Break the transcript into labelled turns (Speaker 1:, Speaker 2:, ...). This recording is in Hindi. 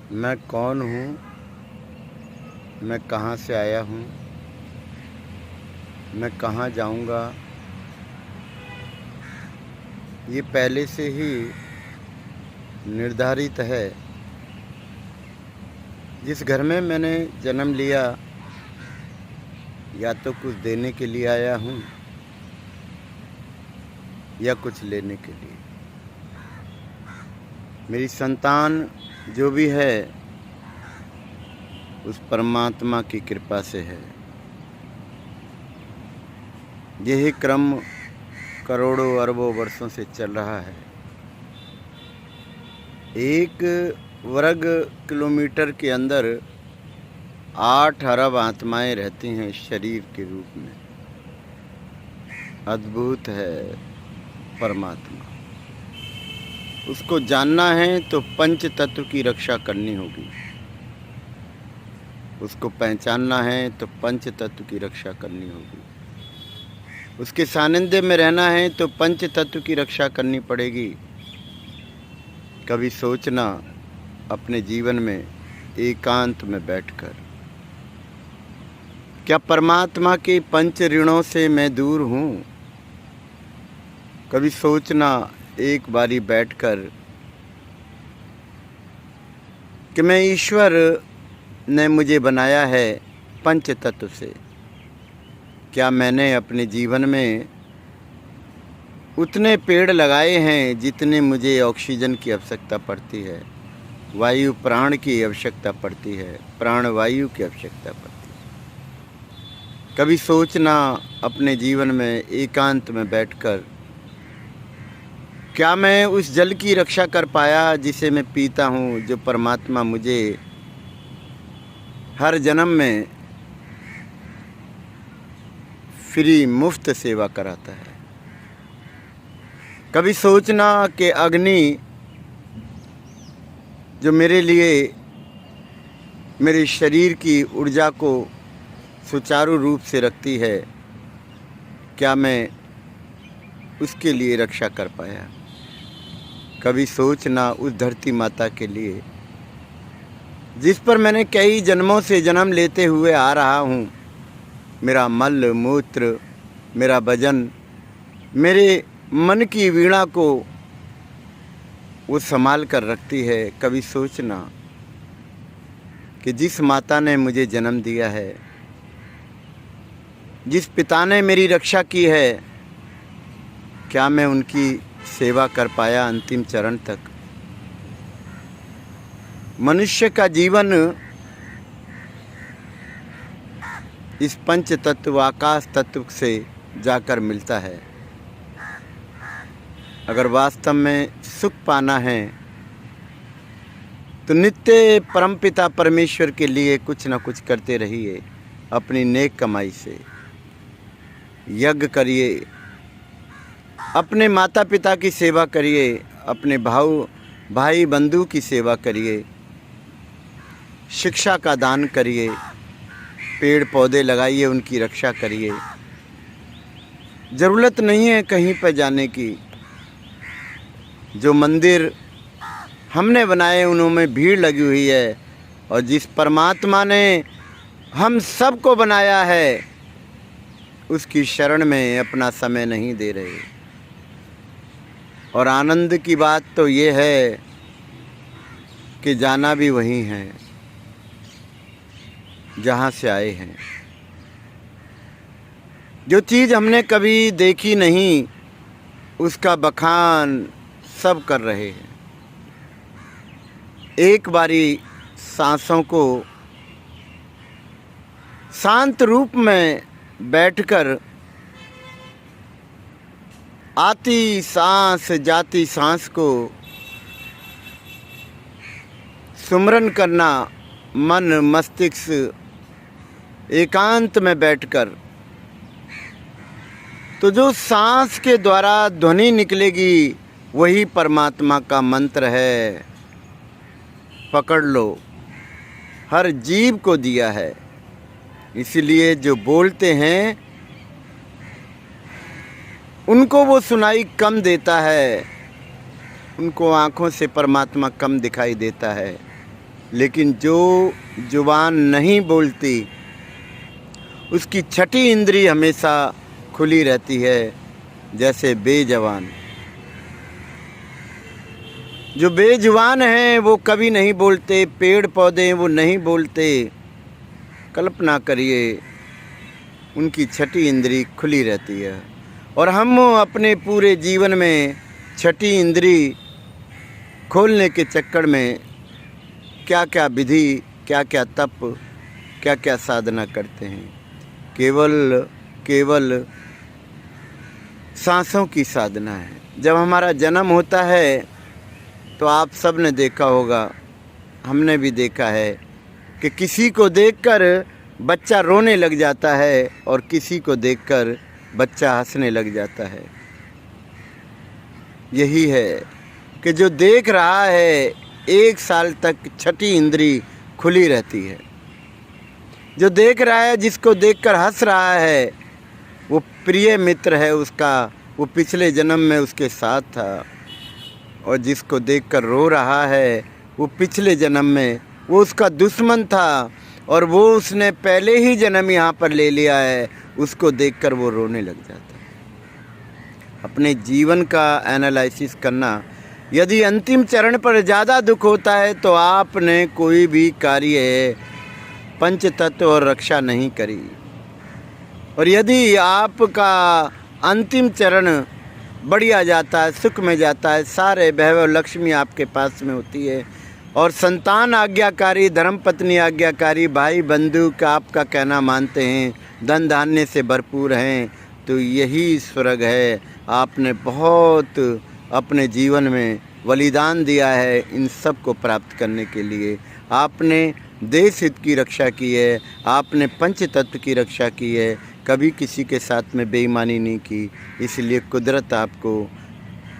Speaker 1: मैं कौन हूँ, मैं कहाँ से आया हूँ, मैं कहाँ जाऊँगा, ये पहले से ही निर्धारित है। जिस घर में मैंने जन्म लिया, या तो कुछ देने के लिए आया हूँ या कुछ लेने के लिए। मेरी संतान जो भी है उस परमात्मा की कृपा से है। यही क्रम करोड़ों अरबों वर्षों से चल रहा है। 1 वर्ग किलोमीटर के अंदर 8 अरब आत्माएं रहती हैं शरीर के रूप में। अद्भुत है परमात्मा। उसको जानना है तो पंच तत्व की रक्षा करनी होगी। उसको पहचानना है तो पंच तत्व की रक्षा करनी होगी। उसके सानिध्य में रहना है तो पंच तत्व की रक्षा करनी पड़ेगी। कभी सोचना अपने जीवन में एकांत में बैठकर, क्या परमात्मा के पंच ऋणों से मैं दूर हूँ? कभी सोचना एक बारी बैठकर कि मैं ईश्वर ने मुझे बनाया है पंच तत्व से। क्या मैंने अपने जीवन में उतने पेड़ लगाए हैं जितने मुझे ऑक्सीजन की आवश्यकता पड़ती है, वायु प्राण की आवश्यकता पड़ती है, प्राण वायु की आवश्यकता पड़ती है। कभी सोचना अपने जीवन में एकांत में बैठकर, क्या मैं उस जल की रक्षा कर पाया जिसे मैं पीता हूँ, जो परमात्मा मुझे हर जन्म में फ्री मुफ्त सेवा कराता है। कभी सोचना कि अग्नि जो मेरे लिए मेरे शरीर की ऊर्जा को सुचारू रूप से रखती है, क्या मैं उसके लिए रक्षा कर पाया? कभी सोचना उस धरती माता के लिए जिस पर मैंने कई जन्मों से जन्म लेते हुए आ रहा हूँ। मेरा मल मूत्र, मेरा भजन, मेरे मन की वीणा को वो संभाल कर रखती है। कभी सोचना कि जिस माता ने मुझे जन्म दिया है, जिस पिता ने मेरी रक्षा की है, क्या मैं उनकी सेवा कर पाया अंतिम चरण तक? मनुष्य का जीवन इस पंच तत्व आकाश तत्व से जाकर मिलता है। अगर वास्तव में सुख पाना है तो नित्य परमपिता परमेश्वर के लिए कुछ न कुछ करते रहिए। अपनी नेक कमाई से यज्ञ करिए, अपने माता पिता की सेवा करिए, अपने भाई बंधु की सेवा करिए, शिक्षा का दान करिए, पेड़ पौधे लगाइए, उनकी रक्षा करिए। ज़रूरत नहीं है कहीं पर जाने की। जो मंदिर हमने बनाए उनमें भीड़ लगी हुई है, और जिस परमात्मा ने हम सबको बनाया है उसकी शरण में अपना समय नहीं दे रहे। और आनंद की बात तो ये है कि जाना भी वहीं है जहाँ से आए हैं। जो चीज़ हमने कभी देखी नहीं उसका बखान सब कर रहे हैं। एक बारी सांसों को शांत रूप में बैठकर आती सांस जाती सांस को सुमरन करना, मन मस्तिष्क एकांत में बैठकर, तो जो सांस के द्वारा ध्वनि निकलेगी वही परमात्मा का मंत्र है। पकड़ लो, हर जीव को दिया है। इसलिए जो बोलते हैं उनको वो सुनाई कम देता है, उनको आँखों से परमात्मा कम दिखाई देता है। लेकिन जो जुबान नहीं बोलती उसकी छठी इंद्री हमेशा खुली रहती है, जैसे बेजुबान। जो बेजुबान हैं वो कभी नहीं बोलते, पेड़ पौधे वो नहीं बोलते। कल्पना करिए उनकी छठी इंद्री खुली रहती है, और हम अपने पूरे जीवन में छठी इंद्री खोलने के चक्कर में क्या क्या विधि, क्या क्या तप, क्या क्या साधना करते हैं। केवल सांसों की साधना है। जब हमारा जन्म होता है तो आप सब ने देखा होगा, हमने भी देखा है कि किसी को देखकर बच्चा रोने लग जाता है और किसी को देखकर बच्चा हंसने लग जाता है। यही है कि जो देख रहा है 1 साल तक छठी इंद्री खुली रहती है। जो देख रहा है, जिसको देखकर हंस रहा है, वो प्रिय मित्र है उसका, वो पिछले जन्म में उसके साथ था। और जिसको देखकर रो रहा है, वो पिछले जन्म में वो उसका दुश्मन था, और वो उसने पहले ही जन्म यहाँ पर ले लिया है। उसको देखकर वो रोने लग जाता है। अपने जीवन का एनालिसिस करना। यदि अंतिम चरण पर ज़्यादा दुख होता है तो आपने कोई भी कार्य पंच तत्व और रक्षा नहीं करी। और यदि आपका अंतिम चरण बढ़िया जाता है, सुख में जाता है, सारे वैभव लक्ष्मी आपके पास में होती है, और संतान आज्ञाकारी, धर्मपत्नी आज्ञाकारी, भाई बंधु का आपका कहना मानते हैं, धन धान्य से भरपूर हैं, तो यही स्वर्ग है। आपने बहुत अपने जीवन में बलिदान दिया है इन सब को प्राप्त करने के लिए। आपने देश हित की रक्षा की है, आपने पंच तत्व की रक्षा की है, कभी किसी के साथ में बेईमानी नहीं की। इसलिए कुदरत आपको